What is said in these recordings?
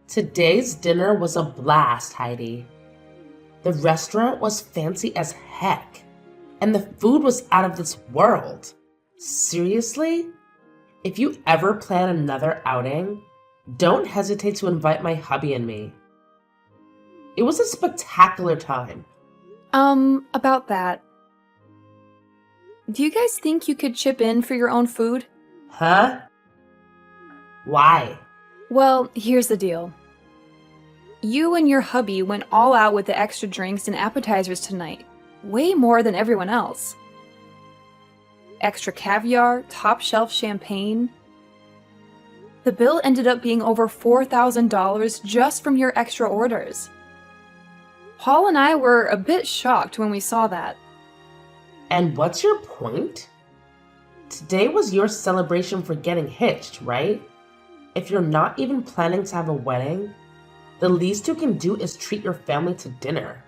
Today's dinner was a blast, Heidi. The restaurant was fancy as heck, and the food was out of this world. Seriously? If you ever plan another outing, don't hesitate to invite my hubby and me. It was a spectacular time. About that. Do you guys think you could chip in for your own food? Huh? Why? Well, here's the deal. You and your hubby went all out with the extra drinks and appetizers tonight. Way more than everyone else. Extra caviar, top shelf champagne. The bill ended up being over $4,000 just from your extra orders. Paul and I were a bit shocked when we saw that. And what's your point? Today was your celebration for getting hitched, right? If you're not even planning to have a wedding, the least you can do is treat your family to dinner.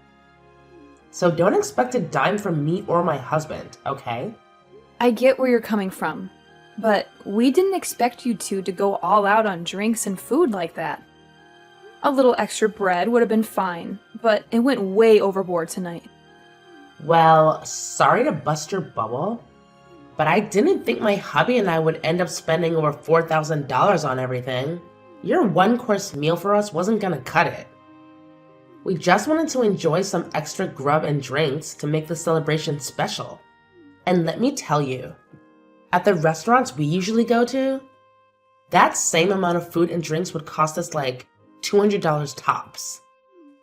So don't expect a dime from me or my husband, okay? I get where you're coming from, but we didn't expect you two to go all out on drinks and food like that. A little extra bread would have been fine, but it went way overboard tonight. Well, sorry to bust your bubble, but I didn't think my hubby and I would end up spending over $4,000 on everything. Your one-course meal for us wasn't gonna cut it. We just wanted to enjoy some extra grub and drinks to make the celebration special. And let me tell you, at the restaurants we usually go to, that same amount of food and drinks would cost us like $200 tops.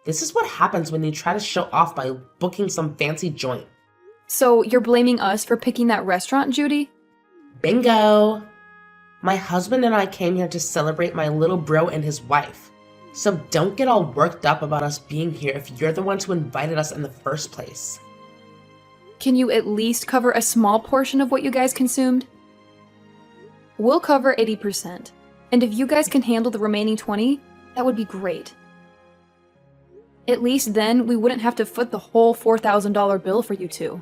This is what happens when you try to show off by booking some fancy joint. So you're blaming us for picking that restaurant, Judy? Bingo! My husband and I came here to celebrate my little bro and his wife. So don't get all worked up about us being here if you're the ones who invited us in the first place. Can you at least cover a small portion of what you guys consumed? We'll cover 80%, and if you guys can handle the remaining 20, that would be great. At least then we wouldn't have to foot the whole $4,000 bill for you two.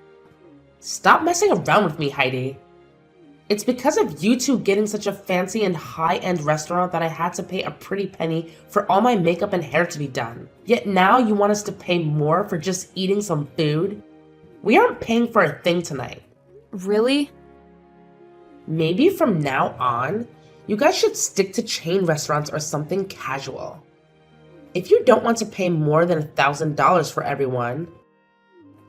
Stop messing around with me, Heidi. It's because of you two getting such a fancy and high-end restaurant that I had to pay a pretty penny for all my makeup and hair to be done. Yet now you want us to pay more for just eating some food? We aren't paying for a thing tonight. Really? Maybe from now on, you guys should stick to chain restaurants or something casual. If you don't want to pay more than $1,000 for everyone...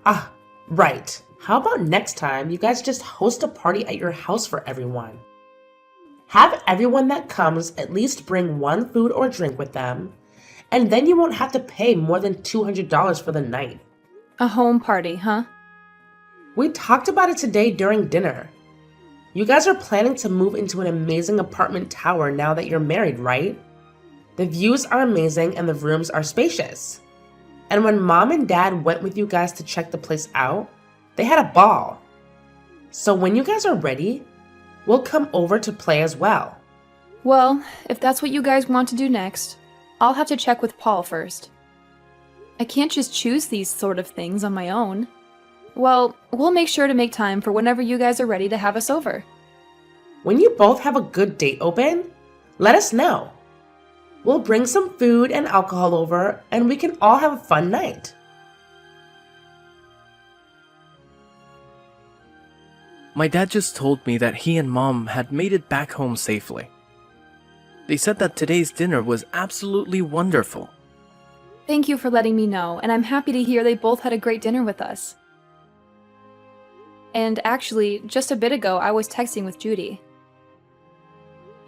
Ah, right. How about next time you guys just host a party at your house for everyone? Have everyone that comes at least bring one food or drink with them, and then you won't have to pay more than $200 for the night. A home party, huh? We talked about it today during dinner. You guys are planning to move into an amazing apartment tower now that you're married, right? The views are amazing and the rooms are spacious. And when Mom and Dad went with you guys to check the place out, they had a ball. So when you guys are ready, we'll come over to play as well. Well, if that's what you guys want to do next, I'll have to check with Paul first. I can't just choose these sort of things on my own. Well, we'll make sure to make time for whenever you guys are ready to have us over. When you both have a good date open, let us know. We'll bring some food and alcohol over, and we can all have a fun night. My dad just told me that he and Mom had made it back home safely. They said that today's dinner was absolutely wonderful. Thank you for letting me know, and I'm happy to hear they both had a great dinner with us. And actually, just a bit ago, I was texting with Judy.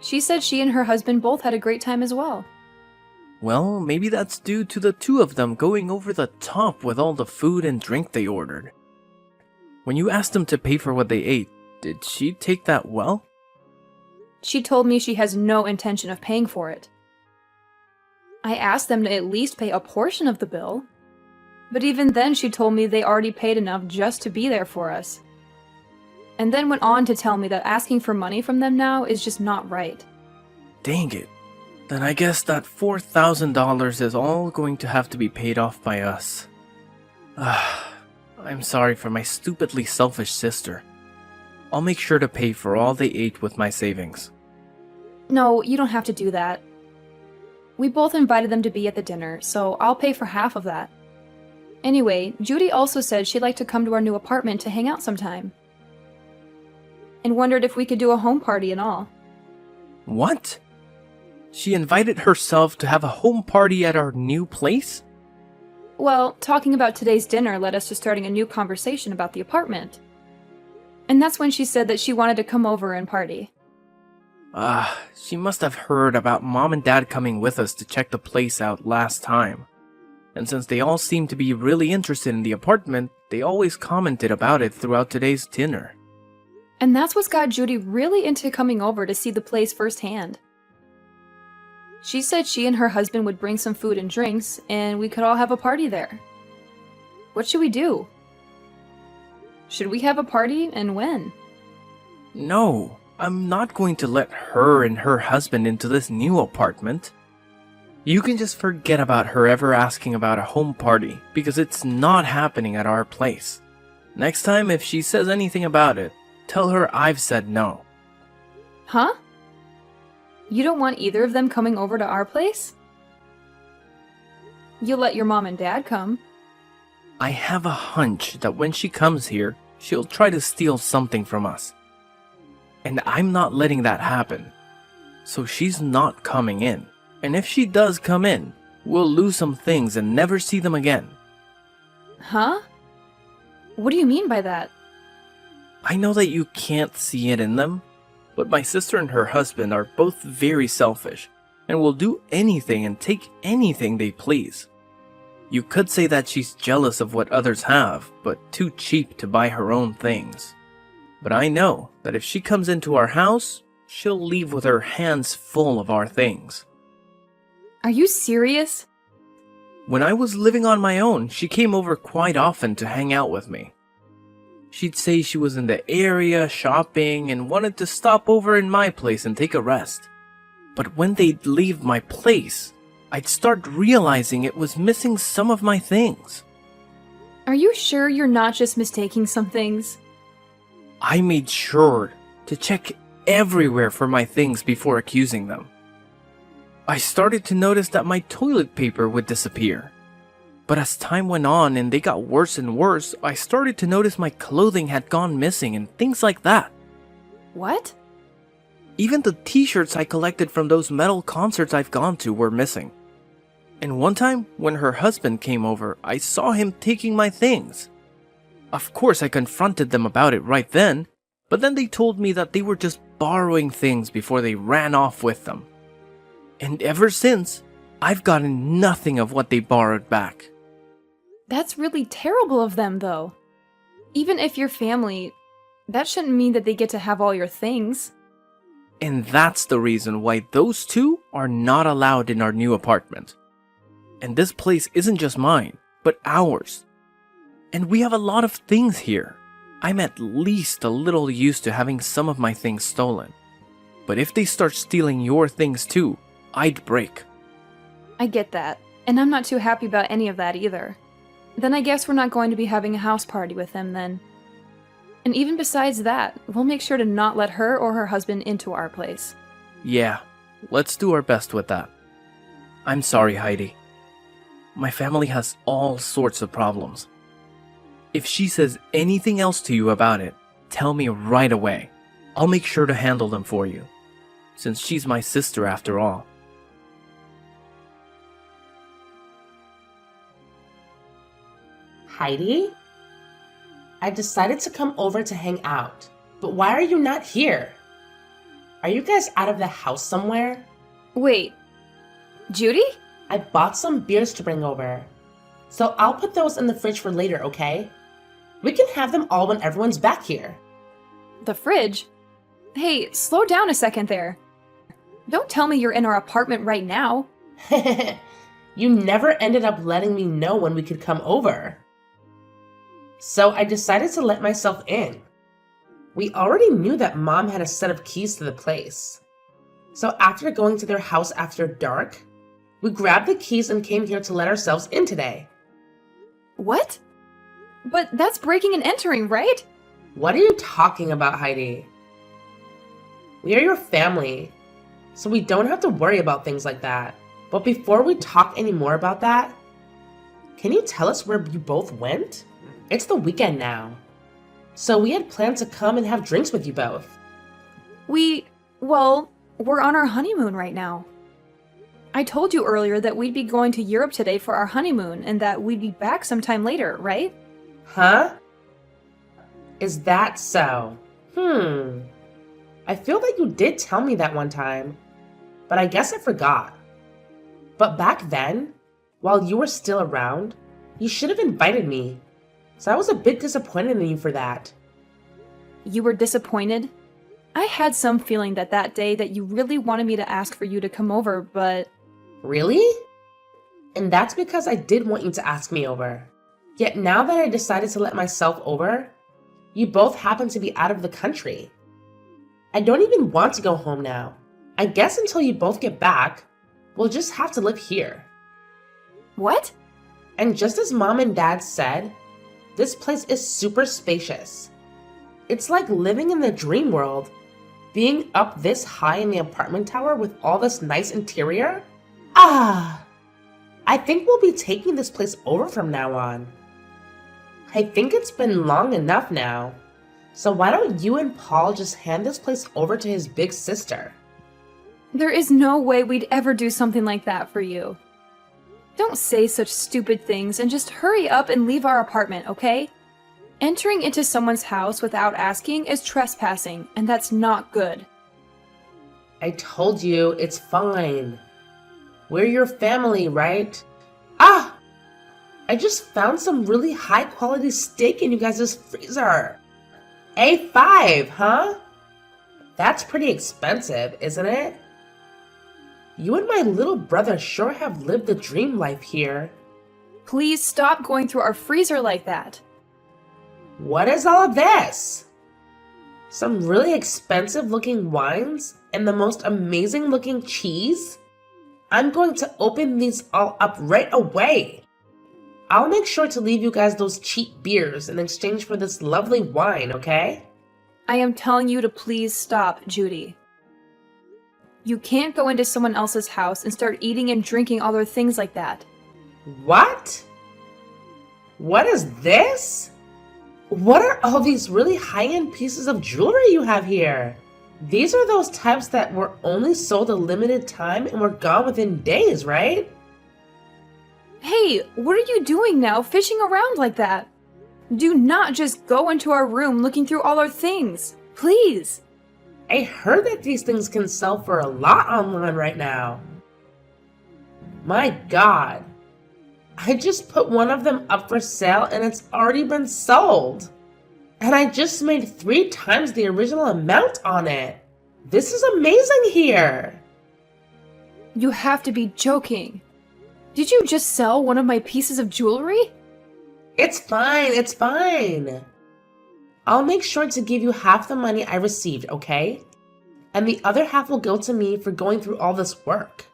She said she and her husband both had a great time as well. Well, maybe that's due to the two of them going over the top with all the food and drink they ordered. When you asked them to pay for what they ate, did she take that well? She told me she has no intention of paying for it. I asked them to at least pay a portion of the bill, but even then she told me they already paid enough just to be there for us. And then went on to tell me that asking for money from them now is just not right. Dang it. Then I guess that $4,000 is all going to have to be paid off by us. I'm sorry for my stupidly selfish sister. I'll make sure to pay for all they ate with my savings. No, you don't have to do that. We both invited them to be at the dinner, so I'll pay for half of that. Anyway, Judy also said she'd like to come to our new apartment to hang out sometime. And wondered if we could do a home party and all. What? She invited herself to have a home party at our new place? Well, talking about today's dinner led us to starting a new conversation about the apartment. And that's when she said that she wanted to come over and party. She must have heard about Mom and Dad coming with us to check the place out last time. And since they all seemed to be really interested in the apartment, they always commented about it throughout today's dinner. And that's what got Judy really into coming over to see the place firsthand. She said she and her husband would bring some food and drinks, and we could all have a party there. What should we do? Should we have a party, and when? No, I'm not going to let her and her husband into this new apartment. You can just forget about her ever asking about a home party, because it's not happening at our place. Next time, if she says anything about it, tell her I've said no. Huh? You don't want either of them coming over to our place? You'll let your mom and dad come. I have a hunch that when she comes here, she'll try to steal something from us. And I'm not letting that happen. So she's not coming in. And if she does come in, we'll lose some things and never see them again. Huh? What do you mean by that? I know that you can't see it in them, but my sister and her husband are both very selfish and will do anything and take anything they please. You could say that she's jealous of what others have, but too cheap to buy her own things. But I know that if she comes into our house, she'll leave with her hands full of our things. Are you serious? When I was living on my own, she came over quite often to hang out with me. She'd say she was in the area shopping and wanted to stop over in my place and take a rest. But when they'd leave my place, I'd start realizing it was missing some of my things. Are you sure you're not just mistaking some things? I made sure to check everywhere for my things before accusing them. I started to notice that my toilet paper would disappear. But as time went on and they got worse and worse, I started to notice my clothing had gone missing and things like that. What? Even the t-shirts I collected from those metal concerts I've gone to were missing. And one time, when her husband came over, I saw him taking my things. Of course, I confronted them about it right then, but then they told me that they were just borrowing things before they ran off with them. And ever since, I've gotten nothing of what they borrowed back. That's really terrible of them, though. Even if you're family, that shouldn't mean that they get to have all your things. And that's the reason why those two are not allowed in our new apartment. And this place isn't just mine, but ours. And we have a lot of things here. I'm at least a little used to having some of my things stolen. But if they start stealing your things too, I'd break. I get that, and I'm not too happy about any of that either. Then I guess we're not going to be having a house party with them then. And even besides that, we'll make sure to not let her or her husband into our place. Yeah, let's do our best with that. I'm sorry, Heidi. My family has all sorts of problems. If she says anything else to you about it, tell me right away. I'll make sure to handle them for you, since she's my sister after all. Heidi? I decided to come over to hang out, but why are you not here? Are you guys out of the house somewhere? Wait, Judy? I bought some beers to bring over, so I'll put those in the fridge for later, okay? We can have them all when everyone's back here. The fridge? Hey, slow down a second there. Don't tell me you're in our apartment right now. You never ended up letting me know when we could come over. So I decided to let myself in. We already knew that Mom had a set of keys to the place. So after going to their house after dark, we grabbed the keys and came here to let ourselves in today. What? But that's breaking and entering, right? What are you talking about, Heidi? We are your family, so we don't have to worry about things like that. But before we talk any more about that, can you tell us where you both went? It's the weekend now. So we had planned to come and have drinks with you both. Well, we're on our honeymoon right now. I told you earlier that we'd be going to Europe today for our honeymoon and that we'd be back sometime later, right? Huh? Is that so? I feel like you did tell me that one time, but I guess I forgot. But back then, while you were still around, you should have invited me. So I was a bit disappointed in you for that. You were disappointed? I had some feeling that day that you really wanted me to ask for you to come over, but... Really? And that's because I did want you to ask me over. Yet now that I decided to let myself over, you both happen to be out of the country. I don't even want to go home now. I guess until you both get back, we'll just have to live here. What? And just as Mom and Dad said, this place is super spacious. It's like living in the dream world. Being up this high in the apartment tower with all this nice interior? I think we'll be taking this place over from now on. I think it's been long enough now. So why don't you and Paul just hand this place over to his big sister? There is no way we'd ever do something like that for you. Don't say such stupid things and just hurry up and leave our apartment, okay? Entering into someone's house without asking is trespassing, and that's not good. I told you, it's fine. We're your family, right? I just found some really high quality steak in you guys' freezer. A5, huh? That's pretty expensive, isn't it? You and my little brother sure have lived the dream life here. Please stop going through our freezer like that. What is all of this? Some really expensive looking wines and the most amazing looking cheese? I'm going to open these all up right away. I'll make sure to leave you guys those cheap beers in exchange for this lovely wine, okay? I am telling you to please stop, Judy. You can't go into someone else's house and start eating and drinking all their things like that. What? What is this? What are all these really high-end pieces of jewelry you have here? These are those types that were only sold a limited time and were gone within days, right? Hey, what are you doing now, fishing around like that? Do not just go into our room looking through all our things. Please. I heard that these things can sell for a lot online right now. My God. I just put one of them up for sale and it's already been sold. And I just made 3 times the original amount on it. This is amazing here. You have to be joking. Did you just sell one of my pieces of jewelry? It's fine, it's fine. I'll make sure to give you half the money I received, okay? And the other half will go to me for going through all this work.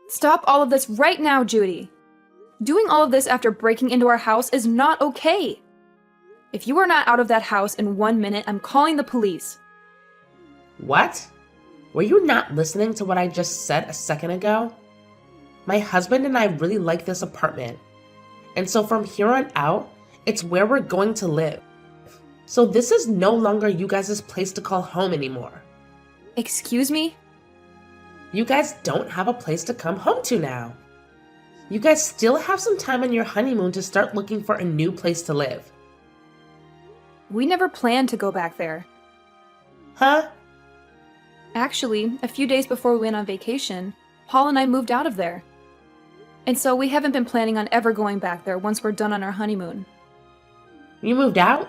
Stop all of this right now, Judy. Doing all of this after breaking into our house is not okay. If you are not out of that house in 1 minute, I'm calling the police. What? Were you not listening to what I just said a second ago? My husband and I really like this apartment. And so from here on out, it's where we're going to live. So this is no longer you guys' place to call home anymore. Excuse me? You guys don't have a place to come home to now. You guys still have some time on your honeymoon to start looking for a new place to live. We never planned to go back there. Huh? Actually, a few days before we went on vacation, Paul and I moved out of there. And so we haven't been planning on ever going back there once we're done on our honeymoon. You moved out?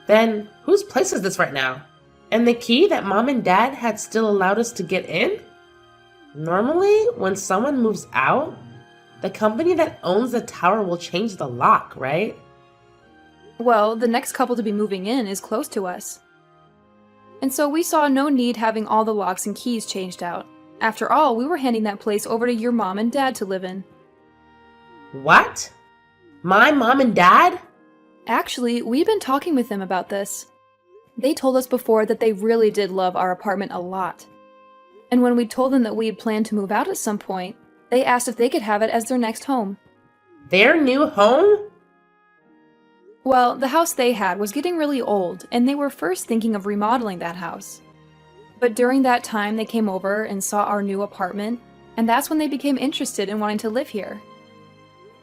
Then whose place is this right now? And the key that Mom and Dad had still allowed us to get in? Normally, when someone moves out, the company that owns the tower will change the lock, right? Well, the next couple to be moving in is close to us. And so we saw no need having all the locks and keys changed out. After all, we were handing that place over to your mom and dad to live in. What? My mom and dad? Actually, we've been talking with them about this. They told us before that they really did love our apartment a lot. And when we told them that we had planned to move out at some point, They asked if they could have it as their next home. Their new home? Well, the house they had was getting really old, and they were first thinking of remodeling that house. But during that time, they came over and saw our new apartment, and that's when they became interested in wanting to live here.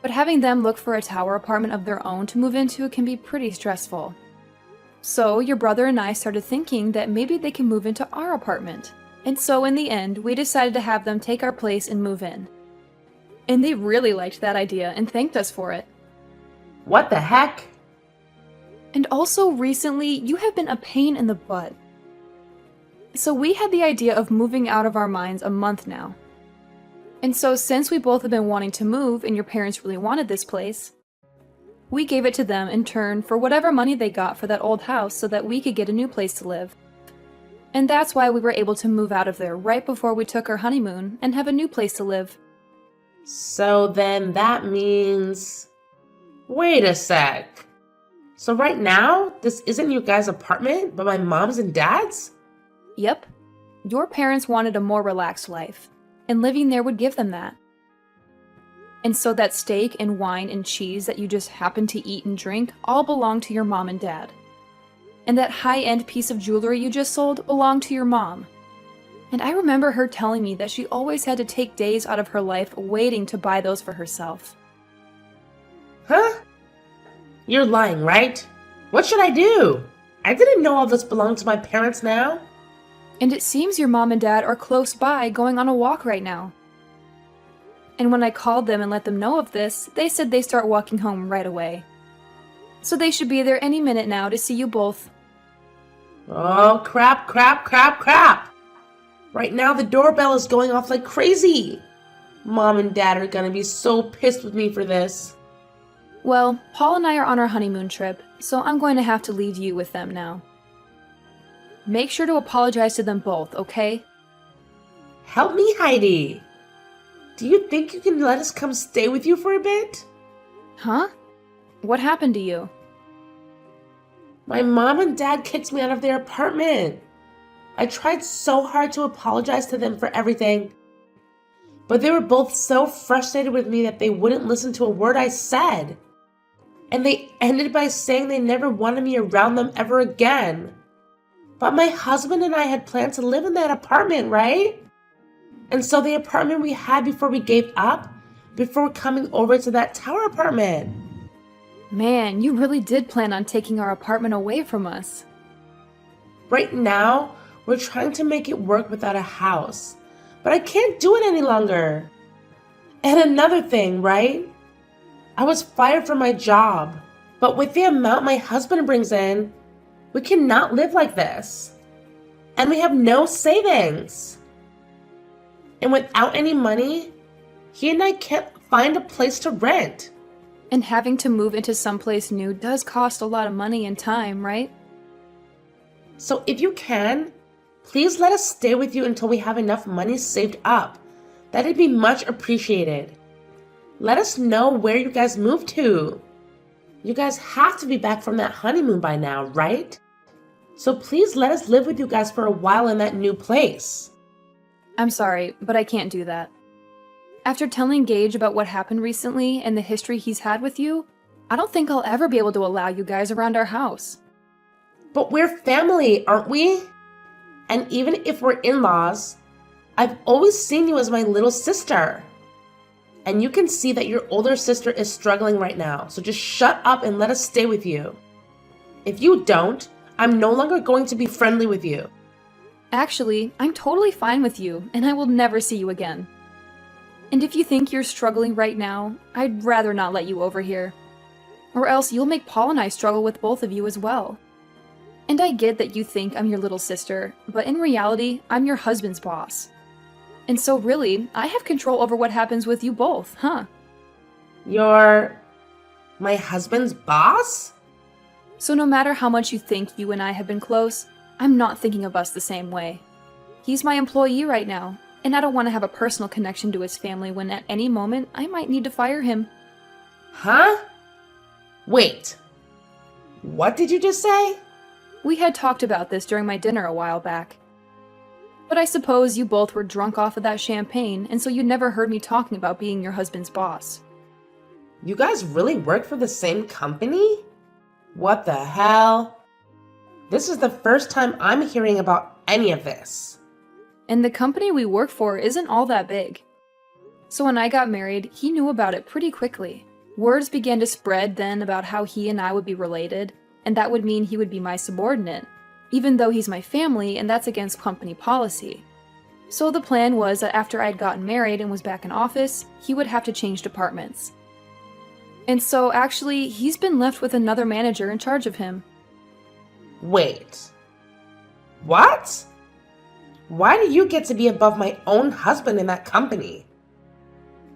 But having them look for a tower apartment of their own to move into can be pretty stressful. So your brother and I started thinking that maybe they can move into our apartment. And so in the end, we decided to have them take our place and move in. And they really liked that idea and thanked us for it. What the heck? And also recently, you have been a pain in the butt. So we had the idea of moving out of our minds a month now. And so since we both have been wanting to move and your parents really wanted this place, we gave it to them in turn for whatever money they got for that old house so that we could get a new place to live. And that's why we were able to move out of there right before we took our honeymoon and have a new place to live. So then that means... Wait a sec. So right now, this isn't your guys' apartment, but my mom's and dad's? Yep. Your parents wanted a more relaxed life, and living there would give them that. And so that steak and wine and cheese that you just happen to eat and drink all belong to your mom and dad. And that high-end piece of jewelry you just sold belonged to your mom. And I remember her telling me that she always had to take days out of her life waiting to buy those for herself. Huh? You're lying, right? What should I do? I didn't know all this belonged to my parents now. And it seems your mom and dad are close by going on a walk right now. And when I called them and let them know of this, they said they start walking home right away. So they should be there any minute now to see you both. Oh, crap, crap, crap, crap! Right now the doorbell is going off like crazy. Mom and Dad are gonna be so pissed with me for this. Well, Paul and I are on our honeymoon trip, so I'm going to have to leave you with them now. Make sure to apologize to them both, okay? Help me, Heidi. Do you think you can let us come stay with you for a bit? Huh? What happened to you? My mom and dad kicked me out of their apartment. I tried so hard to apologize to them for everything, but they were both so frustrated with me that they wouldn't listen to a word I said. And they ended by saying they never wanted me around them ever again. But my husband and I had planned to live in that apartment, right? And so the apartment we had before we gave up, before coming over to that tower apartment. Man, you really did plan on taking our apartment away from us. Right now, we're trying to make it work without a house. But I can't do it any longer. And another thing, right? I was fired from my job. But with the amount my husband brings in, we cannot live like this. And we have no savings. And without any money, he and I can't find a place to rent. And having to move into someplace new does cost a lot of money and time, right? So if you can, please let us stay with you until we have enough money saved up. That'd be much appreciated. Let us know where you guys moved to. You guys have to be back from that honeymoon by now, right? So please let us live with you guys for a while in that new place. I'm sorry, but I can't do that. After telling Gage about what happened recently and the history he's had with you, I don't think I'll ever be able to allow you guys around our house. But we're family, aren't we? And even if we're in-laws, I've always seen you as my little sister. And you can see that your older sister is struggling right now, so just shut up and let us stay with you. If you don't, I'm no longer going to be friendly with you. Actually, I'm totally fine with you, and I will never see you again. And if you think you're struggling right now, I'd rather not let you over here. Or else you'll make Paul and I struggle with both of you as well. And I get that you think I'm your little sister, but in reality, I'm your husband's boss. And so really, I have control over what happens with you both, huh? You're my husband's boss? So no matter how much you think you and I have been close, I'm not thinking of us the same way. He's my employee right now, and I don't want to have a personal connection to his family when at any moment I might need to fire him. Huh? Wait. What did you just say? We had talked about this during my dinner a while back. But I suppose you both were drunk off of that champagne, and so you never heard me talking about being your husband's boss. You guys really work for the same company? What the hell? This is the first time I'm hearing about any of this. And the company we work for isn't all that big. So when I got married, he knew about it pretty quickly. Words began to spread then about how he and I would be related, and that would mean he would be my subordinate, even though he's my family and that's against company policy. So the plan was that after I'd gotten married and was back in office, he would have to change departments. And so actually, he's been left with another manager in charge of him. Wait. What? Why do you get to be above my own husband in that company?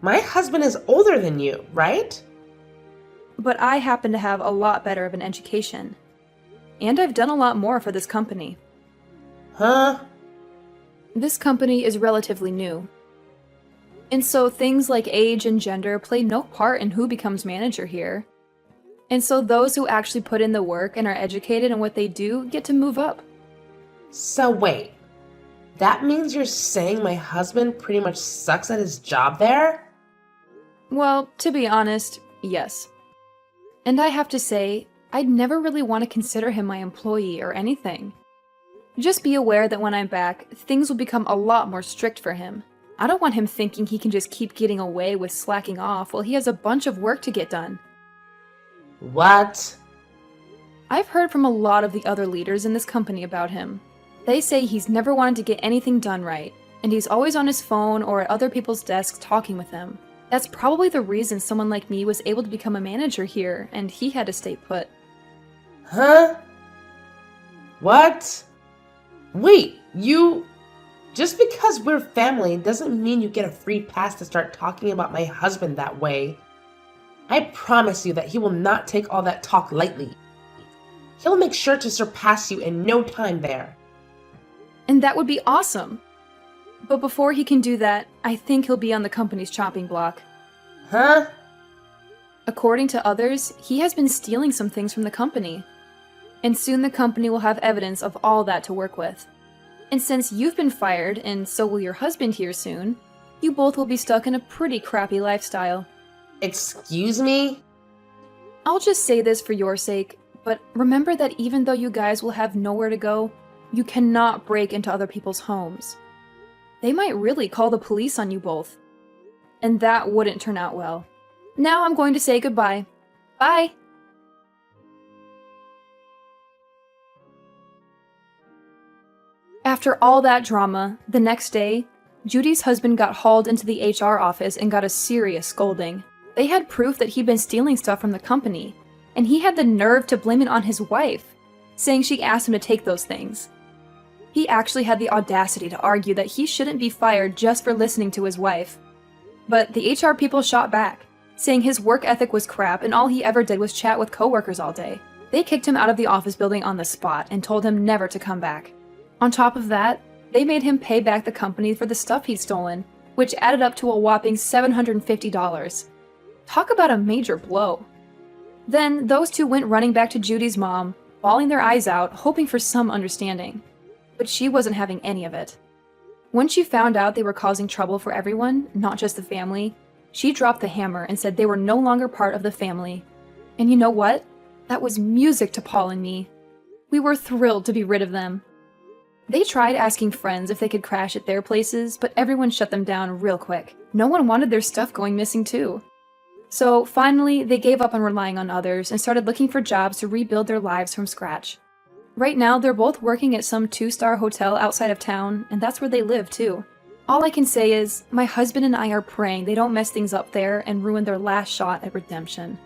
My husband is older than you, right? But I happen to have a lot better of an education. And I've done a lot more for this company. Huh? This company is relatively new. And so things like age and gender play no part in who becomes manager here. And so those who actually put in the work and are educated in what they do get to move up. So wait, that means you're saying my husband pretty much sucks at his job there? Well, to be honest, yes. And I have to say, I'd never really want to consider him my employee or anything. Just be aware that when I'm back, things will become a lot more strict for him. I don't want him thinking he can just keep getting away with slacking off while he has a bunch of work to get done. What? I've heard from a lot of the other leaders in this company about him. They say he's never wanted to get anything done right, and he's always on his phone or at other people's desks talking with them. That's probably the reason someone like me was able to become a manager here, and he had to stay put. Huh? What? Wait, just because we're family doesn't mean you get a free pass to start talking about my husband that way. I promise you that he will not take all that talk lightly. He'll make sure to surpass you in no time there. And that would be awesome. But before he can do that, I think he'll be on the company's chopping block. Huh? According to others, he has been stealing some things from the company. And soon the company will have evidence of all that to work with. And since you've been fired, and so will your husband here soon, you both will be stuck in a pretty crappy lifestyle. Excuse me? I'll just say this for your sake, but remember that even though you guys will have nowhere to go, you cannot break into other people's homes. They might really call the police on you both. And that wouldn't turn out well. Now I'm going to say goodbye. Bye! After all that drama, the next day, Judy's husband got hauled into the HR office and got a serious scolding. They had proof that he'd been stealing stuff from the company, and he had the nerve to blame it on his wife, saying she asked him to take those things. He actually had the audacity to argue that he shouldn't be fired just for listening to his wife. But the HR people shot back, saying his work ethic was crap and all he ever did was chat with coworkers all day. They kicked him out of the office building on the spot and told him never to come back. On top of that, they made him pay back the company for the stuff he'd stolen, which added up to a whopping $750. Talk about a major blow. Then those two went running back to Judy's mom, bawling their eyes out, hoping for some understanding. But she wasn't having any of it. When she found out they were causing trouble for everyone, not just the family, she dropped the hammer and said they were no longer part of the family. And you know what? That was music to Paul and me. We were thrilled to be rid of them. They tried asking friends if they could crash at their places, but everyone shut them down real quick. No one wanted their stuff going missing too. So finally, they gave up on relying on others and started looking for jobs to rebuild their lives from scratch. Right now, they're both working at some 2-star hotel outside of town, and that's where they live too. All I can say is, my husband and I are praying they don't mess things up there and ruin their last shot at redemption.